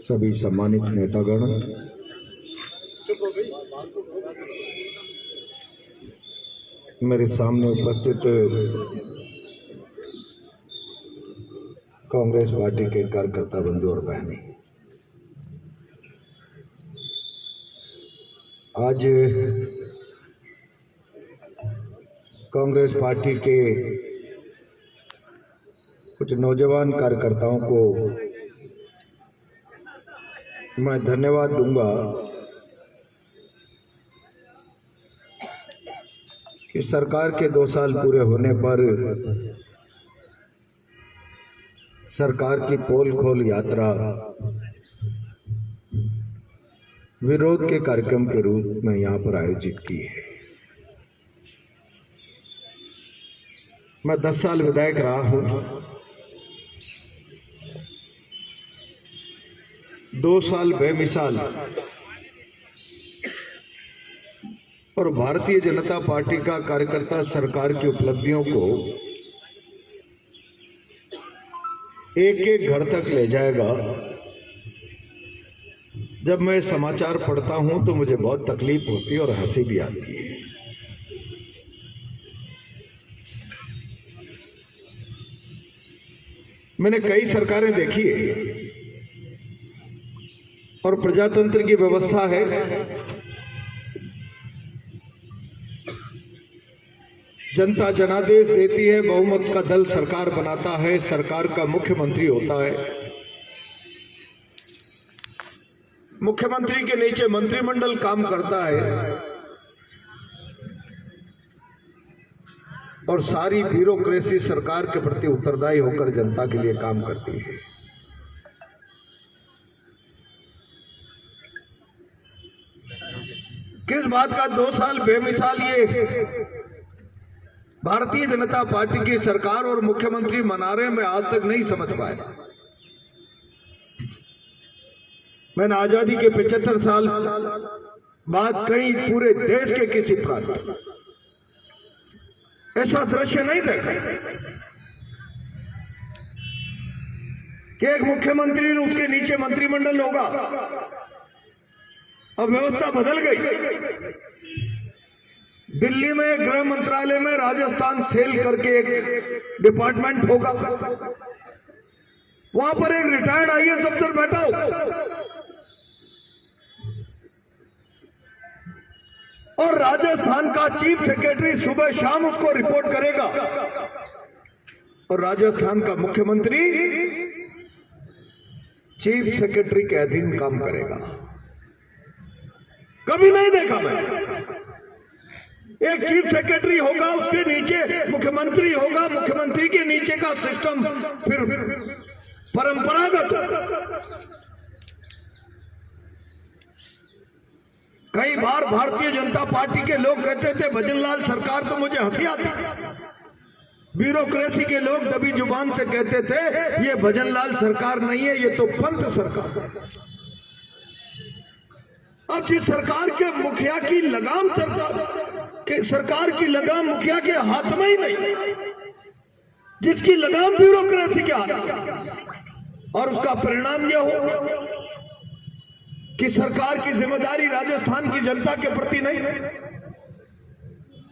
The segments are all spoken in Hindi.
सभी सम्मानित नेतागण, मेरे सामने उपस्थित कांग्रेस पार्टी के कार्यकर्ता बंधु और बहनें, आज कांग्रेस पार्टी के कुछ नौजवान कार्यकर्ताओं को मैं धन्यवाद दूंगा कि सरकार के 2 साल पूरे होने पर सरकार की पोल खोल यात्रा विरोध के कार्यक्रम के रूप में यहाँ पर आयोजित की है। मैं 10 साल विधायक रहा हूँ। 2 साल बेमिसाल और भारतीय जनता पार्टी का कार्यकर्ता सरकार की उपलब्धियों को एक एक घर तक ले जाएगा। जब मैं समाचार पढ़ता हूं तो मुझे बहुत तकलीफ होती है और हंसी भी आती है। मैंने कई सरकारें देखी है और प्रजातंत्र की व्यवस्था है। जनता जनादेश देती है, बहुमत का दल सरकार बनाता है, सरकार का मुख्यमंत्री होता है, मुख्यमंत्री के नीचे मंत्रिमंडल काम करता है और सारी ब्यूरोक्रेसी सरकार के प्रति उत्तरदायी होकर जनता के लिए काम करती है। किस बात का 2 साल बेमिसाल ये भारतीय जनता पार्टी की सरकार और मुख्यमंत्री मना रहे, मैं आज तक नहीं समझ पाया। मैंने आजादी के 75 साल बाद कहीं पूरे देश के किसी प्रांत ऐसा दृश्य नहीं देखा कि एक मुख्यमंत्री और उसके नीचे मंत्रिमंडल होगा। अब व्यवस्था बदल गई। दिल्ली में गृह मंत्रालय में राजस्थान सेल करके एक डिपार्टमेंट होगा, वहां पर एक रिटायर्ड आईएएस अफसर बैठा होगा और राजस्थान का चीफ सेक्रेटरी सुबह शाम उसको रिपोर्ट करेगा और राजस्थान का मुख्यमंत्री चीफ सेक्रेटरी के अधीन काम करेगा। कभी नहीं देखा मैं। एक चीफ सेक्रेटरी होगा, उसके नीचे मुख्यमंत्री होगा, मुख्यमंत्री के नीचे का सिस्टम फिर परंपरागत होगा। कई बार भारतीय जनता पार्टी के लोग कहते थे भजनलाल सरकार, तो मुझे हंसी आती। ब्यूरोक्रेसी के लोग दबी जुबान से कहते थे ये भजनलाल सरकार नहीं है, ये तो पंत सरकार। अब जिस सरकार के मुखिया की लगाम सरकार की लगाम मुखिया के हाथ में ही नहीं, जिसकी लगाम ब्यूरोक्रेसी के हाथ में, और उसका परिणाम यह हो कि सरकार की जिम्मेदारी राजस्थान की जनता के प्रति नहीं,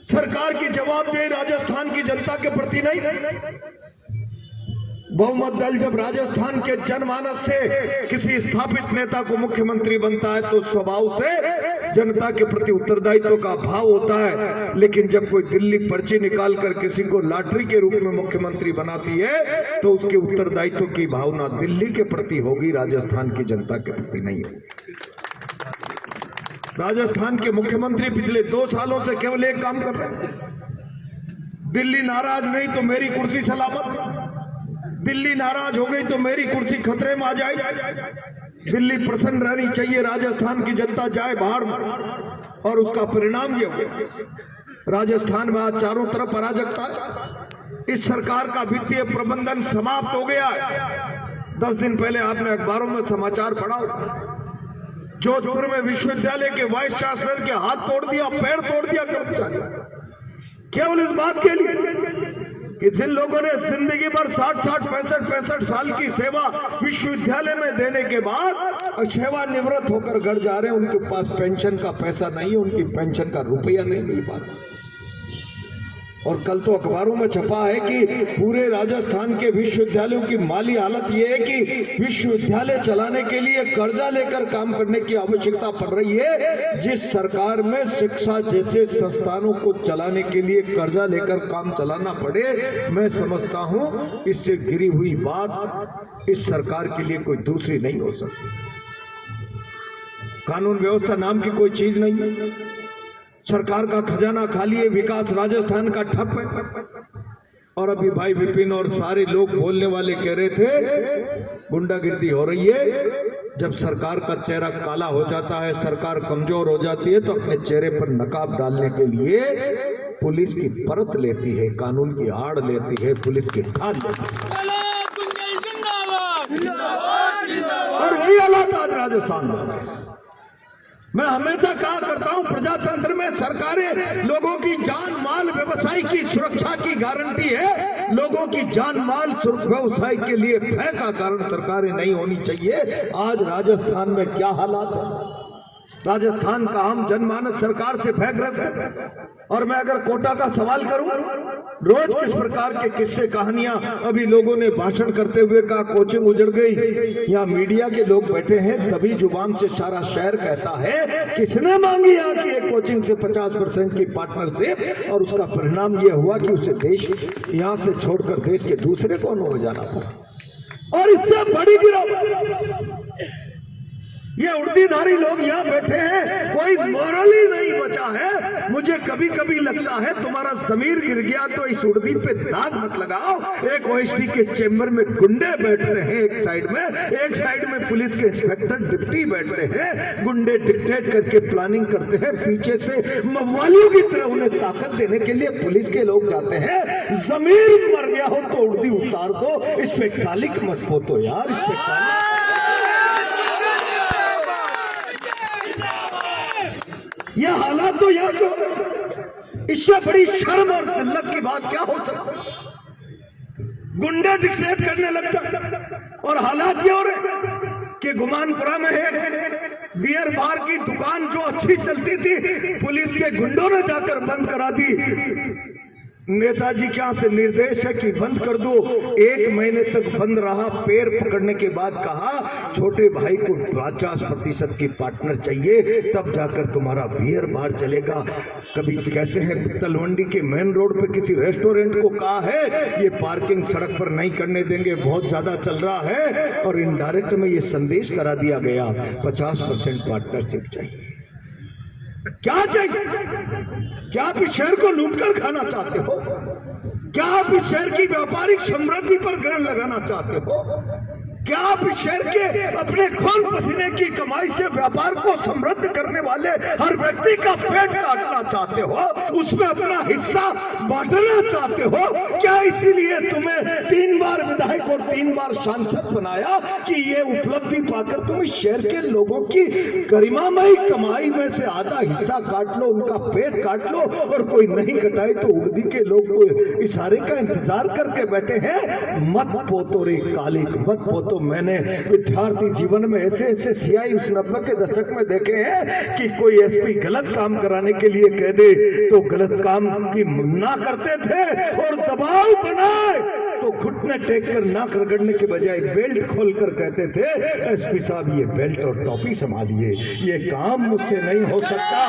सरकार की जवाबदेही राजस्थान की जनता के प्रति नहीं। बहुमत दल जब राजस्थान के जनमानस से किसी स्थापित नेता को मुख्यमंत्री बनता है तो स्वभाव से जनता के प्रति उत्तरदायित्व का भाव होता है। लेकिन जब कोई दिल्ली पर्ची निकालकर किसी को लॉटरी के रूप में मुख्यमंत्री बनाती है तो उसके उत्तरदायित्व की भावना दिल्ली के प्रति होगी, राजस्थान की जनता के प्रति नहीं होगी। राजस्थान के मुख्यमंत्री पिछले 2 सालों से केवल एक काम कर रहे हैं, दिल्ली नाराज नहीं तो मेरी कुर्सी सलामत, दिल्ली नाराज हो गई तो मेरी कुर्सी खतरे में आ जाएगी। दिल्ली प्रसन्न रहनी चाहिए, राजस्थान की जनता जाए बाहर में। और उसका परिणाम ये हुआ राजस्थान में आज चारों तरफ अराजकता है। इस सरकार का वित्तीय प्रबंधन समाप्त हो गया है। 10 दिन पहले आपने अखबारों में समाचार पढ़ा होगा, जोधपुर में विश्वविद्यालय के वाइस चांसलर के हाथ तोड़ दिया, पैर तोड़ दिया कर्मचारी, केवल इस बात के लिए कि जिन लोगों ने जिंदगी भर 60-60, 65-65 साल की सेवा विश्वविद्यालय में देने के बाद सेवानिवृत्त होकर घर जा रहे हैं, उनके पास पेंशन का पैसा नहीं है, उनकी पेंशन का रुपया नहीं मिल पाता। और कल तो अखबारों में छपा है कि पूरे राजस्थान के विश्वविद्यालयों की माली हालत यह है कि विश्वविद्यालय चलाने के लिए कर्जा लेकर काम करने की आवश्यकता पड़ रही है। जिस सरकार में शिक्षा जैसे संस्थानों को चलाने के लिए कर्जा लेकर काम चलाना पड़े, मैं समझता हूं इससे गिरी हुई बात इस सरकार के लिए कोई दूसरी नहीं हो सकती। कानून व्यवस्था नाम की कोई चीज नहीं है। सरकार का खजाना खाली है, विकास राजस्थान का ठप है। और अभी भाई विपिन और सारे लोग बोलने वाले कह रहे थे गुंडागिर्दी हो रही है। जब सरकार का चेहरा काला हो जाता है, सरकार कमजोर हो जाती है, तो अपने चेहरे पर नकाब डालने के लिए पुलिस की परत लेती है, कानून की आड़ लेती है, पुलिस की ढाल लेती है। और वही हालात आज राजस्थान में। मैं हमेशा कहा करता हूं, प्रजातंत्र में सरकारें लोगों की जान माल व्यवसाय की सुरक्षा की गारंटी है। लोगों की जान माल व्यवसाय के लिए भय का कारण सरकारें नहीं होनी चाहिए। आज राजस्थान में क्या हालात है? राजस्थान का आम जनमानस सरकार से भयग्रस्त है। और मैं अगर कोटा का सवाल करूं, रोज किस प्रकार के किस्से कहानियां अभी लोगों ने भाषण करते हुए कहा कोचिंग उजड़ गई। यहाँ मीडिया के लोग बैठे हैं, तभी जुबान से सारा शहर कहता है किसने मांगी यहाँ की एक कोचिंग से 50% की पार्टनरशिप, और उसका परिणाम ये हुआ कि उसे देश यहाँ से छोड़कर देश के दूसरे कोनों में जाना पड़ा। और इससे बड़ी गिरावट, ये उर्दीधारी लोग यहाँ बैठे हैं, कोई मोरली नहीं बचा है। मुझे कभी कभी लगता है तुम्हारा जमीर गिर गया तो इस उर्दी पे दाग मत लगाओ। एक ओएसडी के चेंबर में गुंडे बैठते हैं एक साइड में पुलिस के इंस्पेक्टर डिप्टी बैठते हैं। गुंडे डिक्टेट करके प्लानिंग करते हैं, पीछे से मवालियों की तरह उन्हें ताकत देने के लिए पुलिस के लोग जाते हैं। जमीर मर गया हो तो उर्दी उतार दो, इस पे कालिक मत पोतो यार, इस पे कालिक। ये हालात तो यहाँ क्यों? इससे बड़ी शर्म और जिल्लत की बात क्या हो सकती? गुंडे डिक्टेट करने लग जाते। और हालात ये हो रहे कि गुमानपुरा में है बियर बार की दुकान जो अच्छी चलती थी, पुलिस के गुंडों ने जाकर बंद करा दी। नेताजी क्या से निर्देश है कि बंद कर दो। 1 महीने तक बंद रहा। पैर पकड़ने के बाद कहा छोटे भाई को 50% की पार्टनर चाहिए, तब जाकर तुम्हारा बियर बार चलेगा। कभी कहते हैं तलवंडी के मेन रोड पे किसी रेस्टोरेंट को कहा है ये पार्किंग सड़क पर नहीं करने देंगे, बहुत ज्यादा चल रहा है। और इनडायरेक्ट में ये संदेश करा दिया गया 50% पार्टनरशिप चाहिए। क्या चाहिए? क्या आप इस शहर को लूटकर खाना चाहते हो? क्या आप इस शहर की व्यापारिक समृद्धि पर ग्रहण लगाना चाहते हो? क्या आप इस शहर के अपने खून पसीने की कमाई से व्यापार को समृद्ध करने वाले हर व्यक्ति का पेट काटना चाहते हो, उसमें अपना हिस्सा बांटना चाहते हो? क्या इसीलिए तुम्हें 3 बार विधायक और 3 बार सांसद बनाया कि ये उपलब्धि पाकर तुम इस शहर के लोगों की गरिमामयी कमाई में से आधा हिस्सा काट लो, उनका पेट काट लो, और कोई नहीं कटाए तो उर्दी के लोग तो इशारे का इंतजार करके बैठे हैं? मत पोतो रे कालिक, मत पोतो। तो मैंने विद्यार्थी जीवन में ऐसे सियाई उस 90 के दशक में देखे हैं कि कोई एसपी गलत काम कराने के लिए कह दे तो गलत काम की ना करते थे, और दबाव बनाए तो घुटने टेक कर नाक रगड़ने के बजाय बेल्ट खोलकर कहते थे एसपी साहब ये बेल्ट और टोपी संभालिए, ये काम मुझसे नहीं हो सकता।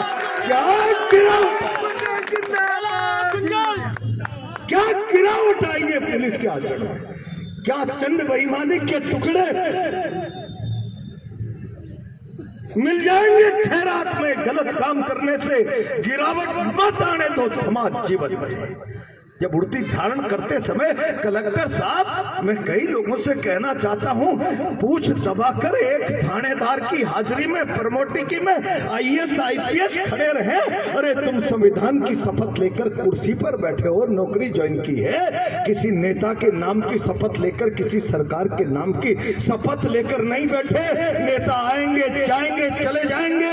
क्या गिरावट आई है पुलिस के आचरण में? क्या चंद बेईमानी के टुकड़े मिल जाएंगे खैरात में? गलत काम करने से गिरावट मत आने दो समाज जीवन में। जब उड़ती धारण करते समय कलेक्टर साहब, मैं कई लोगों से कहना चाहता हूं, पूछ दबाकर एक थानेदार की हाजिरी में प्रमोटिकी में IAS IPS खड़े रहे। अरे तुम संविधान की शपथ लेकर कुर्सी पर बैठे हो, नौकरी ज्वाइन की है, किसी नेता के नाम की शपथ लेकर, किसी सरकार के नाम की शपथ लेकर नहीं बैठे। नेता आएंगे जाएंगे चले जाएंगे,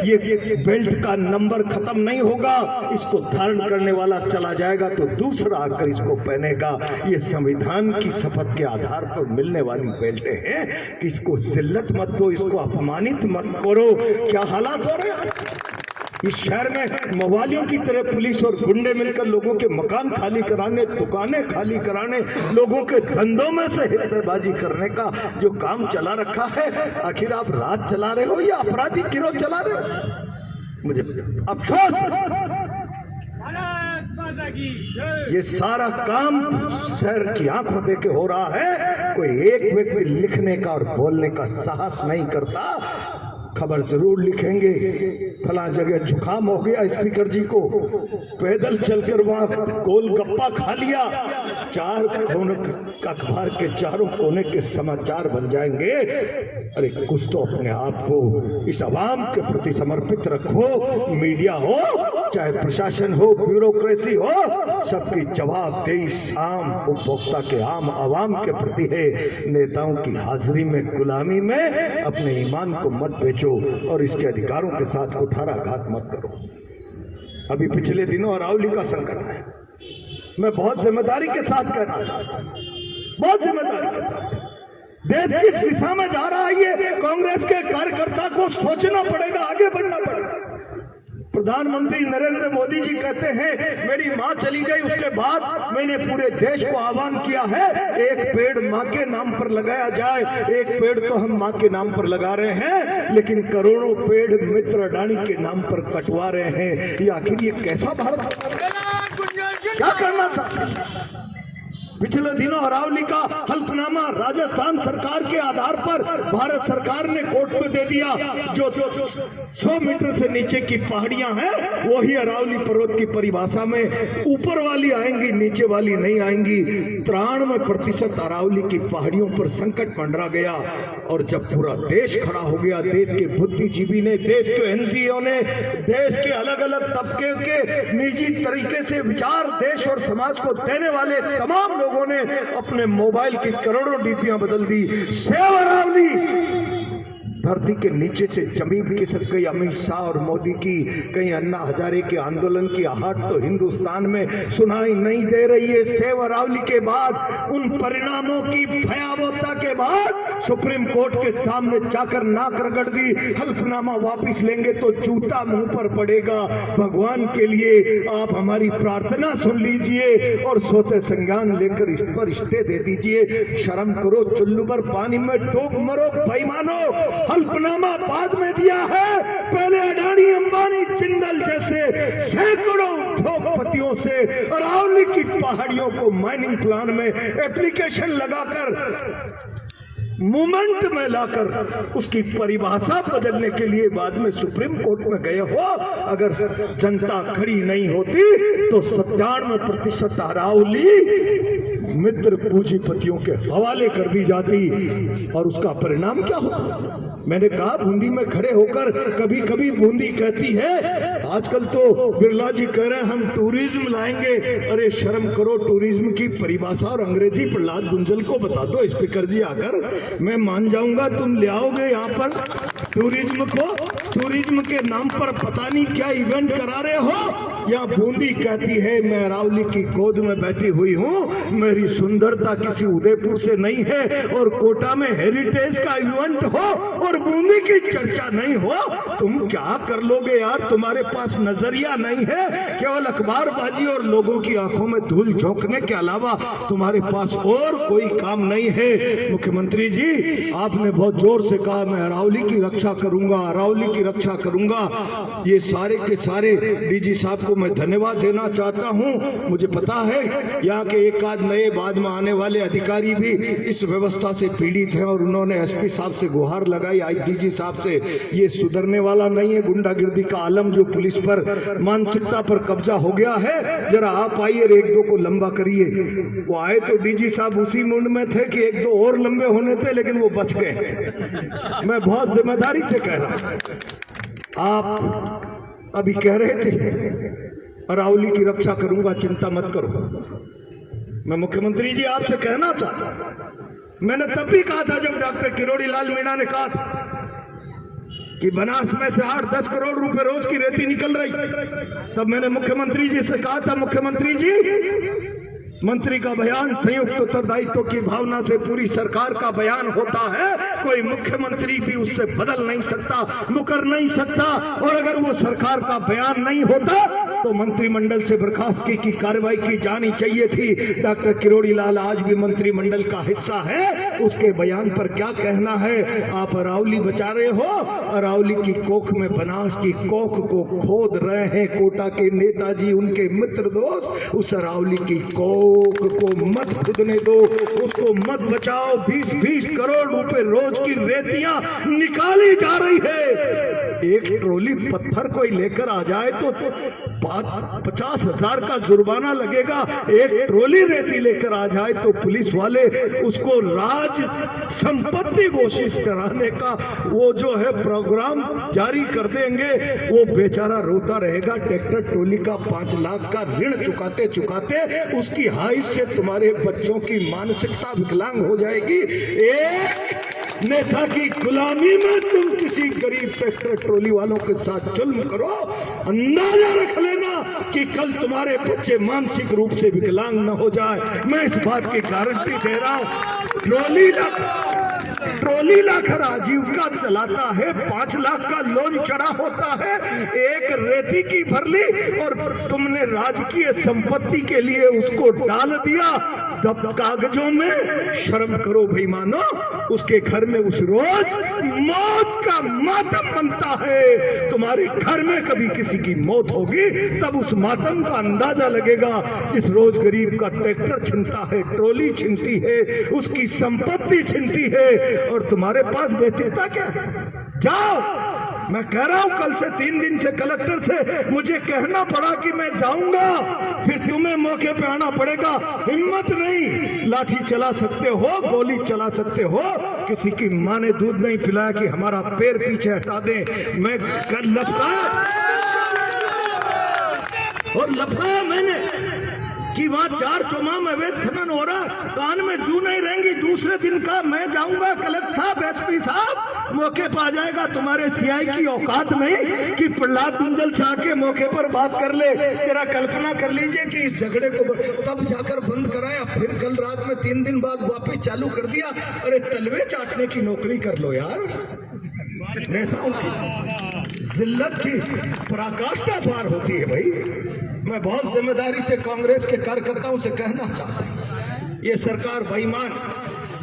ये बेल्ट का नंबर खत्म नहीं होगा। इसको धारण करने वाला चला जाएगा तो दूसरा आकर इसको पहनेगा। ये संविधान की शपथ के आधार पर मिलने वाली बेल्टें हैं कि इसको जिल्लत मत दो, इसको अपमानित मत करो। क्या हालात हो रहे हैं इस शहर में, मवालियों की तरह पुलिस और गुंडे मिलकर लोगों के मकान खाली कराने, दुकानें खाली कराने, लोगों के धंधों में से हिस्सेबाजी करने का जो काम चला रखा है। आखिर आप राज चला रहे हो या अपराधी गिरोह चला रहे हो? मुझे अफसोस, ये सारा काम शहर की आंखों देके हो रहा है। कोई एक व्यक्ति लिखने का और बोलने का साहस नहीं करता। खबर जरूर लिखेंगे, फला जगह जुकाम हो गया स्पीकर जी को, पैदल चलकर वहां गोलगप्पा खा लिया। चार कोने अखबार के चारों कोने के समाचार बन जाएंगे। अरे कुछ तो अपने आप को इस आवाम के प्रति समर्पित रखो। मीडिया हो चाहे प्रशासन हो, ब्यूरोक्रेसी हो, सबकी जवाबदेही आम उपभोक्ता के, आम आवाम के प्रति है। नेताओं की हाजिरी में, गुलामी में अपने ईमान को मत बेचो और इसके अधिकारों के साथ कुठाराघात मत करो। अभी पिछले दिनों अरावली का संकट है। मैं बहुत जिम्मेदारी के साथ कहना चाहता हूं, बहुत जिम्मेदारी के साथ। देश किस दिशा में जा रहा है ये कांग्रेस के कार्यकर्ता को सोचना पड़ेगा, आगे बढ़ना पड़ेगा। प्रधानमंत्री नरेंद्र मोदी जी कहते हैं मेरी मां चली गई, उसके बाद मैंने पूरे देश को आह्वान किया है एक पेड़ मां के नाम पर लगाया जाए। एक पेड़ तो हम मां के नाम पर लगा रहे हैं, लेकिन करोड़ों पेड़ मित्र अडानी के नाम पर कटवा रहे हैं। ये आखिर ये कैसा भारत, क्या करना चाहते हैं? पिछले दिनों अरावली का हल्फनामा राजस्थान सरकार के आधार पर भारत सरकार ने कोर्ट में दे दिया। जो 100 मीटर से नीचे की पहाड़ियां हैं वही अरावली पर्वत की परिभाषा में ऊपर वाली आएंगी, नीचे वाली नहीं आएंगी। 93% अरावली की पहाड़ियों पर संकट मंडरा गया। और जब पूरा देश खड़ा हो गया, देश के बुद्धिजीवी ने, देश के एनजीओ ने, देश के अलग अलग तबके के निजी तरीके से विचार देश और समाज को देने वाले तमाम लोगों ने अपने मोबाइल की करोड़ों डीपियां बदल दी। सेव अरावली, धरती के नीचे से जमीन खिसक गई। अमित शाह और मोदी की, कहीं अन्ना हजारे के आंदोलन की आहट तो हिंदुस्तान में सुनाई नहीं दे रही है। सेव अरावली के बाद, उन परिणामों की भयावहता के बाद सुप्रीम कोर्ट के सामने जाकर नाक रगड़ दी। हल्फनामा वापिस लेंगे तो जूता मुंह पर पड़ेगा। भगवान के लिए आप हमारी प्रार्थना सुन लीजिए और सोते संज्ञान लेकर इस पर स्टे दे दीजिए। शर्म करो, चुल्लू पर पानी में डूब मरो बेईमानो। हल्फनामा बाद में दिया है, पहले अडानी, अंबानी, जिंदल जैसे सैकड़ों उद्योगपतियों से अरावली की पहाड़ियों को माइनिंग प्लान में एप्लीकेशन लगाकर, मूवमेंट में लाकर उसकी परिभाषा बदलने के लिए बाद में सुप्रीम कोर्ट में गए हो। अगर जनता खड़ी नहीं होती तो 97% अरावली मित्र पूंजीपतियों के हवाले कर दी जाती। और उसका परिणाम क्या होता? मैंने कहा बूंदी में खड़े होकर, कभी कभी बूंदी कहती है, आजकल तो बिरला जी कह रहे हैं हम टूरिज्म लाएंगे। अरे शर्म करो, टूरिज्म की परिभाषा और अंग्रेजी प्रहलाद गुंजल को बता दो स्पीकर जी आकर, मैं मान जाऊंगा तुम ले आओगे यहाँ पर टूरिज्म को। टूरिज्म के नाम पर पता नहीं क्या इवेंट करा रहे हो। यहाँ बूंदी कहती है मैं अरावली की गोद में बैठी हुई हूँ, मेरी सुंदरता किसी उदयपुर से नहीं है। और कोटा में हेरिटेज का इवेंट हो और बूंदी की चर्चा नहीं हो, तुम क्या कर लोगे यार? तुम्हारे पास नजरिया नहीं है, केवल अखबारबाजी और लोगों की आंखों में धूल झोंकने के अलावा तुम्हारे पास और कोई काम नहीं है। मुख्यमंत्री जी, आपने बहुत जोर से कहा मैं अरावली की रक्षा करूंगा, अरावली की रक्षा करूंगा। ये सारे के सारे डीजी साहब को मैं धन्यवाद देना चाहता हूं। मुझे पता है यहाँ के एक आध नए बाद में आने वाले अधिकारी भी इस व्यवस्था से पीड़ित हैं और उन्होंने एसपी साहब से गुहार लगाई, आईजीजी साहब से। ये सुधरने वाला नहीं है। गुंडागिर्दी का आलम जो पुलिस पर, मानसिकता पर कब्जा हो गया है, जरा आप आइए और एक दो को लंबा करिए। वो आए तो डीजी साहब उसी मुंड में थे कि एक दो और लंबे होने थे, लेकिन वो बच गए। मैं बहुत जिम्मेदारी से कह रहा हूं। आप अभी कह रहे थे अरावली की रक्षा करूंगा, चिंता मत करो। मैं मुख्यमंत्री जी आपसे कहना चाहता हूं, मैंने तब भी कहा था जब डॉक्टर किरोड़ी लाल मीणा ने कहा था कि बनास में से 8-10 करोड़ रुपए रोज की रेती निकल रही। तब मैंने मुख्यमंत्री जी से कहा था, मुख्यमंत्री जी मंत्री का बयान संयुक्त उत्तरदायित्व की भावना से पूरी सरकार का बयान होता है, कोई मुख्यमंत्री भी उससे बदल नहीं सकता, मुकर नहीं सकता। और अगर वो सरकार का बयान नहीं होता तो मंत्रिमंडल से बर्खास्तगी की कार्रवाई की जानी चाहिए थी। डॉक्टर किरोड़ी लाल आज भी मंत्रिमंडल का हिस्सा है, उसके बयान पर क्या कहना है? आप अरावली बचा रहे हो, अरावली की कोख में बनास की कोख को खोद रहे हैं कोटा के नेताजी, उनके मित्र दोस्त। उस अरावली की कोख को मत खुदने दो, उसको मत बचाओ। 20-20 करोड़ रुपए रोज की रेतियां निकाली जा रही है। एक ट्रॉली पत्थर कोई लेकर आ जाए तो 50,000 का जुर्माना लगेगा। एक ट्रॉली रेती लेकर आ जाए तो पुलिस वाले उसको राज संपत्ति घोषित कराने का वो जो है प्रोग्राम जारी कर देंगे। वो बेचारा रोता रहेगा। ट्रैक्टर ट्रॉली का 5 लाख का ऋण चुकाते चुकाते उसकी हाइट से तुम्हारे बच्चों की मानसिकता विकलांग हो जाएगी। एक नेता की गुलामी में तुम किसी गरीब ट्रैक्टर ट्रॉली वालों के साथ जुल्म करो, अंदाजा रख लेना कि कल तुम्हारे बच्चे मानसिक रूप से विकलांग न हो जाए। मैं इस बात की गारंटी दे रहा हूं। ट्रॉली लाकर आजीविका चलाता है, 5 लाख का लोन चढ़ा होता है, एक रेती की भर ली और तुमने राजकीय संपत्ति के लिए उसको डाल दिया दब कागजों में। शर्म करो भाई मानो। उसके घर में उस रोज मौत का मातम बनता है। तुम्हारे घर में कभी किसी की मौत होगी तब उस मातम का अंदाजा लगेगा। जिस रोज गरीब का ट्रैक्टर छिनता है, ट्रॉली छिनती है, उसकी संपत्ति छिनती है, और तुम्हारे पास नैतिकता क्या है? जाओ। मैं कह रहा हूं कल से 3 दिन से कलेक्टर से मुझे कहना पड़ा कि मैं जाऊंगा, फिर तुम्हें मौके पे आना पड़ेगा। हिम्मत नहीं, लाठी चला सकते हो, गोली चला सकते हो, किसी की माँ ने दूध नहीं पिलाया कि हमारा पैर पीछे हटा दे। मैं कल लपकाया मैंने कि वहाँ 4 चौमाह में अवैध खनन हो रहा, कान में जू नहीं रहेंगी। दूसरे दिन का मैं जाऊंगा, कलेक्टर साहब, एसपी साहब मौके पर आ जाएगा। तुम्हारे सीआई की औकात नहीं कि प्रहलाद गुंजल से आके मौके पर बात कर ले। तेरा कल्पना कर लीजिए कि इस झगड़े को तब जाकर बंद कराया, फिर कल रात में 3 दिन बाद वापस चालू कर दिया। अरे तलवे चाटने की नौकरी कर लो यार। नेताओं की जिल्लत की पराकाष्ठा पार होती है भाई। मैं बहुत जिम्मेदारी से कांग्रेस के कार्यकर्ताओं से कहना चाहता हूं, ये सरकार बेईमान,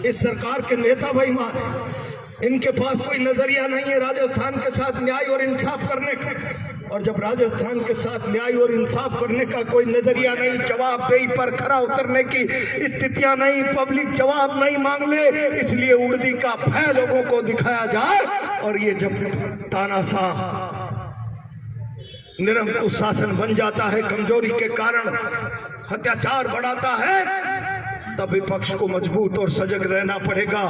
इस सरकार के नेता बेईमान, इनके पास कोई नजरिया नहीं है राजस्थान के साथ न्याय और इंसाफ करने का। और जब राजस्थान के साथ न्याय और इंसाफ करने का कोई नजरिया नहीं, जवाबदेही पर खरा उतरने की स्थितियां नहीं, पब्लिक जवाब नहीं मांग ले, इसलिए उड़दी का भय लोगों को दिखाया जाए। और ये जब तानाशाह निरंकुश शासन बन जाता है, कमजोरी के कारण अत्याचार बढ़ाता है, तब विपक्ष को मजबूत और सजग रहना पड़ेगा।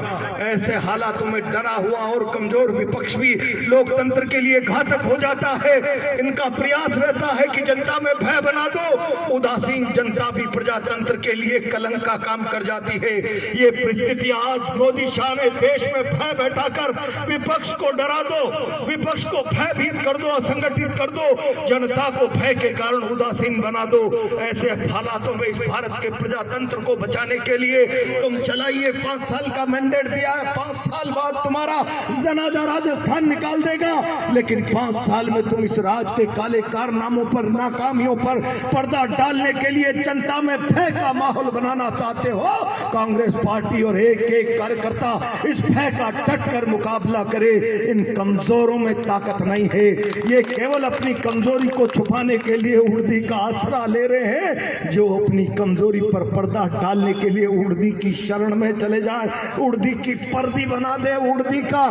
ऐसे हालातों में डरा हुआ और कमजोर विपक्ष भी लोकतंत्र के लिए घातक हो जाता है। इनका प्रयास रहता है कि जनता में भय बना दो। उदासीन जनता भी प्रजातंत्र के लिए कलंक का काम कर जाती है। ये परिस्थितियां आज मोदी शाह ने देश में भय बैठाकर विपक्ष को डरा दो, विपक्ष को भयभीत कर दो, असंगठित कर दो, जनता को भय के कारण उदासीन बना दो। ऐसे हालातों में इस भारत के प्रजातंत्र को बचाने के लिए तुम चलाइए। 5 साल का मैंडेट दिया है, 5 साल बाद तुम्हारा जनाजा राजस्थान निकाल देगा, लेकिन 5 साल में तुम इस राज के काले कारनामों पर, नाकामियों पर पर्दा डालने के लिए जनता में भय का माहौल बनाना चाहते हो। कांग्रेस पार्टी और एक एक कार्यकर्ता इस भय का डट कर मुकाबला करे। इन कमजोरों में ताकत नहीं है, ये केवल अपनी कमजोरी को छुपाने के लिए उड़दी का आसरा ले रहे हैं। जो अपनी कमजोरी पर पर्दा डालने के लिए उड़दी की शरण में चले जाए, उड़दी की पर्दी बना दे, उड़दी का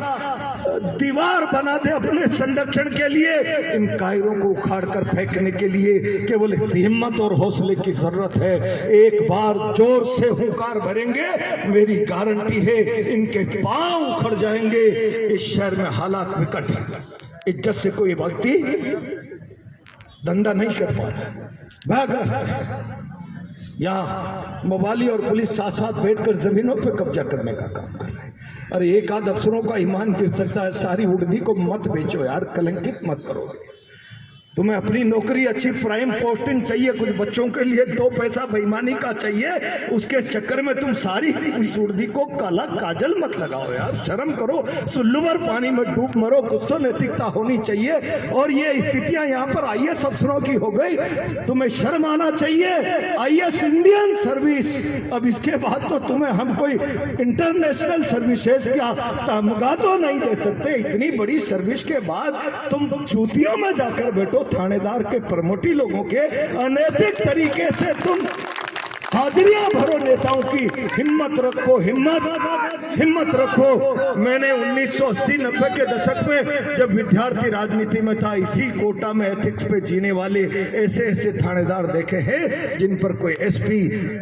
दीवार बना दे अपने संरक्षण के लिए, इन कायरों को उखाड़ कर फेंकने के लिए केवल हिम्मत और हौसले की जरूरत है। एक बार जोर से हुंकार भरेंगे, मेरी गारंटी है इनके पांव उखड़ जाएंगे। इस शहर में हालात विकट है, इज्जत से कोई व्यक्ति धंधा नहीं कर पा रहा, भयग्रस्त है। यहाँ मोबाली और पुलिस साथ साथ बैठकर जमीनों पर कब्जा करने का काम कर रहे हैं। अरे एक आध अफसरों का ईमान गिर सकता है, सारी उड़दी को मत बेचो यार, कलंकित मत करोगे। तुम्हें अपनी नौकरी अच्छी प्राइम पोस्टिंग चाहिए, कुछ बच्चों के लिए 2 पैसा बेईमानी का चाहिए, उसके चक्कर में तुम सारी इस उड़दी को काला काजल मत लगाओ यार, शर्म करो, सुल्लूभर पानी में डूब मरो, कुछ तो नैतिकता होनी चाहिए। और ये स्थितियां यहाँ पर IAS अफसरों की हो गई, तुम्हें शर्म आना चाहिए। IAS इंडियन सर्विस, अब इसके बाद तो तुम्हें हम कोई इंटरनेशनल सर्विसेज का तमगा तो नहीं दे सकते। इतनी बड़ी सर्विस के बाद तुम जूतियों में जाकर बैठो, थानेदार के प्रमोटी लोगों के अनैतिक तरीके से तुम हाजिरियां भरो नेताओं की। हिम्मत रखो, हिम्मत रखो। मैंने 1980-90 के दशक में जब विद्यार्थी राजनीति में था, इसी कोटा में एथिक्स पे जीने वाले ऐसे थानेदार देखे हैं जिन पर कोई SP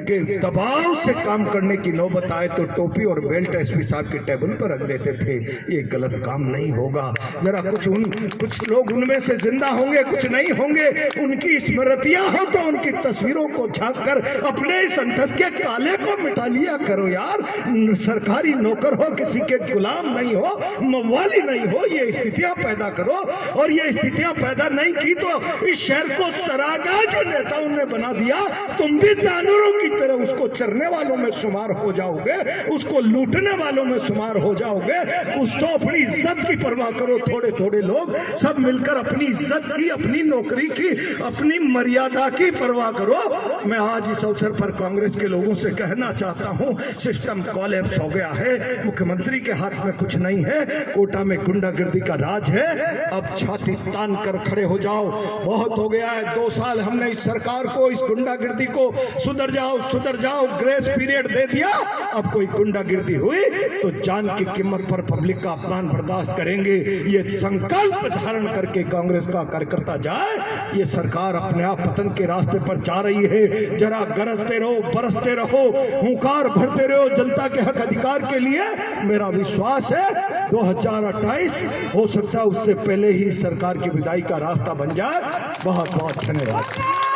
के दबाव से काम करने की नौबत आए तो टोपी और बेल्ट SP साहब के टेबल पर रख देते थे। ये गलत काम नहीं होगा। जरा कुछ लोग उनमें से जिंदा होंगे, कुछ नहीं होंगे। उनकी स्मृतियां हो तो उनकी तस्वीरों को झांक कर अपने संतस के काले को मिटा लिया करो यार। सरकारी नौकर हो, किसी के गुलाम नहीं हो, मवाली नहीं हो, ये स्थितियां पैदा करो। और ये स्थितियां पैदा नहीं की तो इस शहर को सरागा जो नेताओं ने बना दिया, तुम भी जानवरों की तरह उसको चरने वालों में शुमार हो जाओगे, उसको लूटने वालों में शुमार हो जाओगे। कुछ तो अपनी इज्जत की परवाह करो। थोड़े लोग सब मिलकर अपनी इज्जत की, अपनी नौकरी की, अपनी मर्यादा की परवाह करो। मैं आज इस अवसर पर कांग्रेस के लोगों से कहना चाहता हूं, सिस्टम कोलैप्स हो गया है। मुख्यमंत्री के हाथ में कुछ नहीं है, कोटा में गुंडागर्दी का राज है। अब छाती तान कर खड़े हो जाओ, बहुत हो गया है। 2 साल हमने इस सरकार को, इस गुंडागर्दी को सुधर जाओ ग्रेस पीरियड दे दिया। अब कोई गुंडागर्दी हुई तो जान की कीमत पर पब्लिक का अपमान बर्दाश्त करेंगे। ये संकल्प धारण करके कांग्रेस का कार्यकर्ता जाए। ये सरकार अपने आप पतन के रास्ते पर जा रही है। जरा गरजते रहो, बरसते रहो, हुंकार भरते रहो जनता के हक अधिकार के लिए। मेरा विश्वास है 2028 हो सकता है उससे पहले ही सरकार की विदाई का रास्ता बन जाए। बहुत बहुत धन्यवाद।